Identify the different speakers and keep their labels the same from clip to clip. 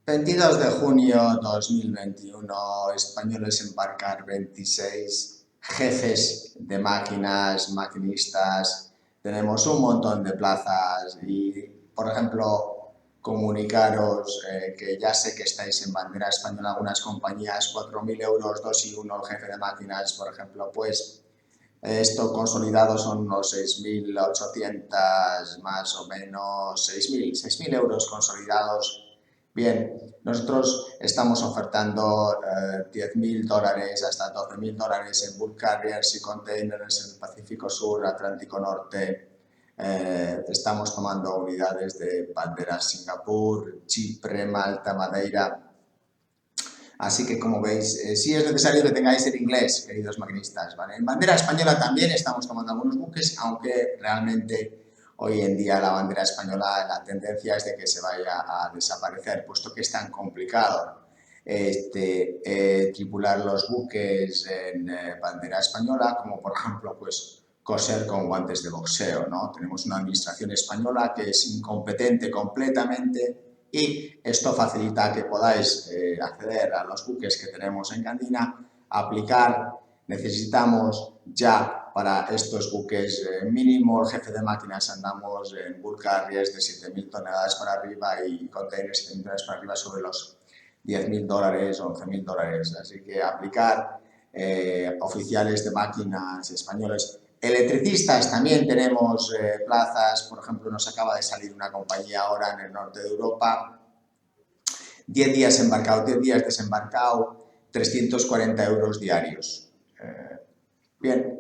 Speaker 1: 22 de junio 2021, españoles embarcar 26, jefes de máquinas, maquinistas, tenemos un montón de plazas y, por ejemplo, comunicaros que ya sé que estáis en bandera española algunas compañías, 4.000 euros, 2 y 1 el jefe de máquinas, por ejemplo, pues esto consolidado son unos 6.800 más o menos, 6.000 euros consolidados. Bien, nosotros estamos ofertando $10.000 hasta $12.000 en bulk carriers y containers en el Pacífico Sur, Atlántico Norte. Estamos tomando unidades de banderas Singapur, Chipre, Malta, Madeira. Así que, como veis, sí es necesario que tengáis el inglés, queridos maquinistas, ¿vale? En bandera española también estamos tomando algunos buques, aunque realmente hoy en día la bandera española, la tendencia es de que se vaya a desaparecer, puesto que es tan complicado tripular los buques en bandera española, como por ejemplo, pues, coser con guantes de boxeo, ¿no? Tenemos una administración española que es incompetente completamente y esto facilita que podáis acceder a los buques que tenemos en Candina, aplicar. Necesitamos ya para estos buques mínimo, el jefe de máquinas andamos en bulk carriers de 7.000 toneladas para arriba y containers 7.000 toneladas para arriba sobre los $10.000, $11.000. Así que aplicar oficiales de máquinas españoles. Electricistas también tenemos plazas, por ejemplo, nos acaba de salir una compañía ahora en el norte de Europa, 10 días embarcado, 10 días desembarcado, 340 euros diarios. Bien,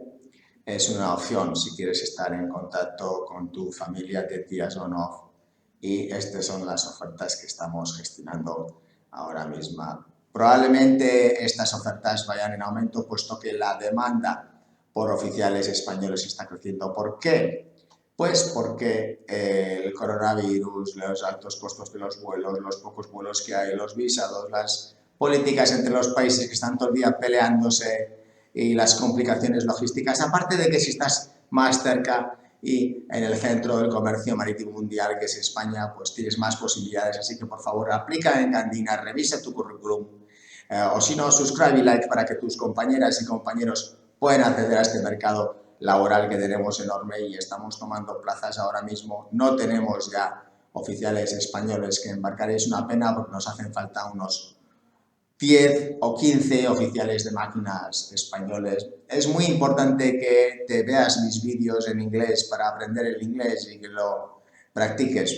Speaker 1: es una opción si quieres estar en contacto con tu familia 10 días o no. Y estas son las ofertas que estamos gestionando ahora mismo. Probablemente estas ofertas vayan en aumento, puesto que la demanda por oficiales españoles está creciendo. ¿Por qué? Pues porque el coronavirus, los altos costos de los vuelos, los pocos vuelos que hay, los visados, las políticas entre los países que están todo el día peleándose y las complicaciones logísticas, aparte de que si estás más cerca y en el centro del comercio marítimo mundial, que es España, pues tienes más posibilidades. Así que, por favor, aplica en Candina, revisa tu currículum o si no, subscribe y like para que tus compañeras y compañeros puedan acceder a este mercado laboral que tenemos enorme y estamos tomando plazas ahora mismo. No tenemos ya oficiales españoles que embarcar. Es una pena porque nos hacen falta unos 10 o 15 oficiales de máquinas españoles. Es muy importante que te veas mis vídeos en inglés para aprender el inglés y que lo practiques.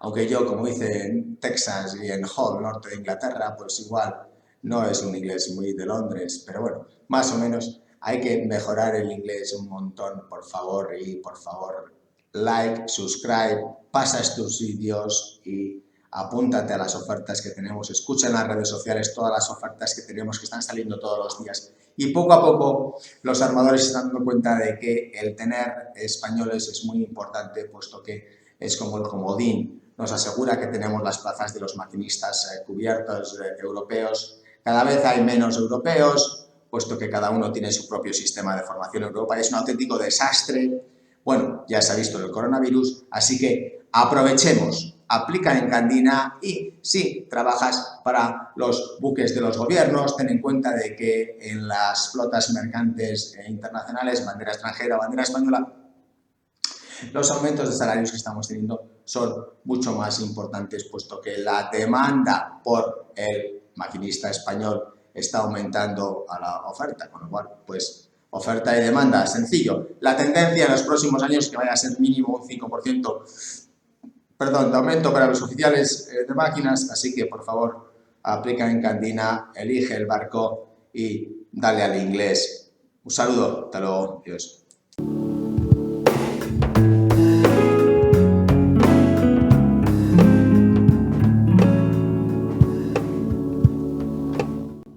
Speaker 1: Aunque yo, como hice en Texas y en Hull, norte de Inglaterra, pues igual no es un inglés muy de Londres, pero bueno, más o menos hay que mejorar el inglés un montón, por favor, y por favor, like, subscribe, pasas tus vídeos y apúntate a las ofertas que tenemos, escucha en las redes sociales todas las ofertas que tenemos que están saliendo todos los días y poco a poco los armadores se están dando cuenta de que el tener españoles es muy importante, puesto que es como el comodín, nos asegura que tenemos las plazas de los maquinistas cubiertos europeos. Cada vez hay menos europeos, puesto que cada uno tiene su propio sistema de formación en Europa. Es un auténtico desastre. Bueno, ya se ha visto el coronavirus, así que aprovechemos, aplica en Candina y si trabajas para los buques de los gobiernos, ten en cuenta de que en las flotas mercantes internacionales, bandera extranjera, bandera española, los aumentos de salarios que estamos teniendo son mucho más importantes, puesto que la demanda por el maquinista español está aumentando a la oferta, con lo cual, pues, oferta y demanda, sencillo. La tendencia en los próximos años es que vaya a ser mínimo un 5%, perdón, de aumento para los oficiales de máquinas, así que, por favor, aplica en Candina, elige el barco y dale al inglés. Un saludo, hasta luego, adiós.